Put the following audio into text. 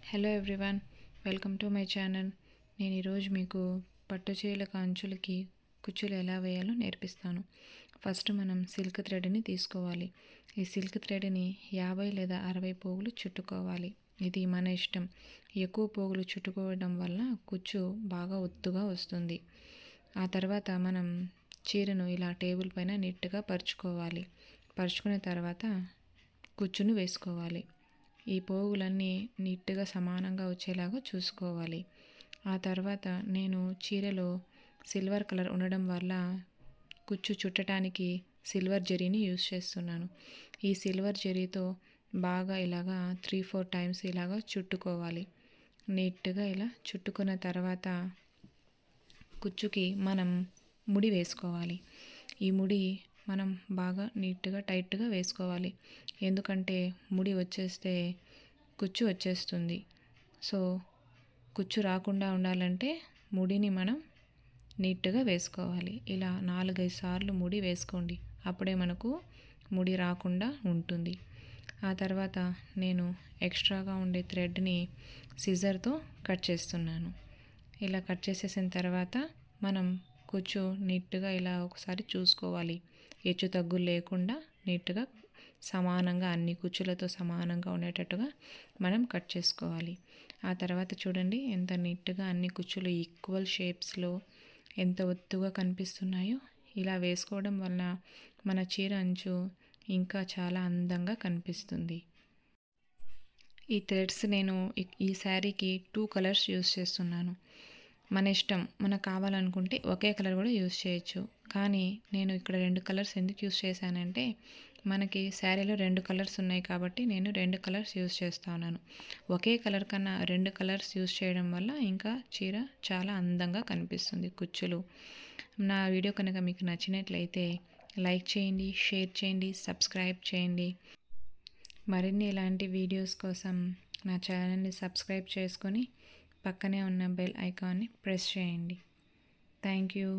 Hello everyone, welcome to my channel. నేను ఈరోజు మీకు పట్టు చీరల అంచులకి కుచ్చులు ఎలా వేయాలో నేర్పిస్తాను. ఫస్ట్ మనం సిల్క్ థ్రెడ్ని తీసుకోవాలి. ఈ సిల్క్ థ్రెడ్ని 50 లేదా 60 పోగులు చుట్టుకోవాలి. ఇది మన ఇష్టం. ఎక్కువ పోగులు చుట్టుకోవడం వల్ల కుచ్చు బాగా ఒత్తుగా వస్తుంది. ఆ తర్వాత మనం చీరను ఇలా టేబుల్ పైన నీట్గా పరుచుకోవాలి. పరుచుకున్న తర్వాత కుచ్చును వేసుకోవాలి. ఈ పోగులన్నీ నీట్గా సమానంగా వచ్చేలాగా చూసుకోవాలి. ఆ తర్వాత నేను చీరలో సిల్వర్ కలర్ ఉండడం వల్ల కుచ్చు చుట్టడానికి సిల్వర్ జరీని యూజ్ చేస్తున్నాను. ఈ సిల్వర్ జరీతో బాగా ఇలాగా 3-4 టైమ్స్ ఇలాగా చుట్టుకోవాలి. నీట్గా ఇలా చుట్టుకున్న తర్వాత కుచ్చుకి మనం ముడి వేసుకోవాలి. ఈ ముడి మనం బాగా నీట్గా టైట్గా వేసుకోవాలి. ఎందుకంటే ముడి వచ్చేస్తే కుచ్చు వచ్చేస్తుంది. సో కుచ్చు రాకుండా ఉండాలంటే ముడిని మనం నీట్గా వేసుకోవాలి. ఇలా 4-5 సార్లు ముడి వేసుకోండి. అప్పుడే మనకు ముడి రాకుండా ఉంటుంది. ఆ తర్వాత నేను ఎక్స్ట్రాగా ఉండే థ్రెడ్ని సిజర్తో కట్ చేస్తున్నాను. ఇలా కట్ చేసేసిన తర్వాత మనం కుచ్చు నీట్గా ఇలా ఒకసారి చూసుకోవాలి. హెచ్చు తగ్గులు లేకుండా నీట్గా సమానంగా అన్ని కుచ్చులతో సమానంగా ఉండేటట్టుగా మనం కట్ చేసుకోవాలి. ఆ తర్వాత చూడండి ఎంత నీట్గా అన్ని కుచ్చులు ఈక్వల్ షేప్స్లో ఎంత ఒత్తుగా కనిపిస్తున్నాయో. ఇలా వేసుకోవడం వలన మన చీర అంచు ఇంకా చాలా అందంగా కనిపిస్తుంది. ఈ థ్రెడ్స్ నేను ఈ శారీకి 2 కలర్స్ యూస్ చేస్తున్నాను. మన ఇష్టం, మనకు కావాలనుకుంటే ఒకే కలర్ కూడా యూస్ చేయొచ్చు. కానీ నేను ఇక్కడ 2 కలర్స్ ఎందుకు యూస్ చేశానంటే మనకి శారీలో 2 కలర్స్ ఉన్నాయి కాబట్టి నేను 2 కలర్స్ యూస్ చేస్తున్నాను. ఒకే కలర్ కన్నా 2 కలర్స్ యూస్ చేయడం వల్ల ఇంకా చీర చాలా అందంగా కనిపిస్తుంది. కుచ్చులు. నా వీడియో కనుక మీకు నచ్చినట్లయితే లైక్ చేయండి, షేర్ చేయండి, సబ్స్క్రైబ్ చేయండి. మరిన్ని ఇలాంటి వీడియోస్ కోసం నా ఛానల్ని సబ్స్క్రైబ్ చేసుకొని పక్కనే ఉన్న బెల్ ఐకాన్ని ప్రెస్ చేయండి. Thank you.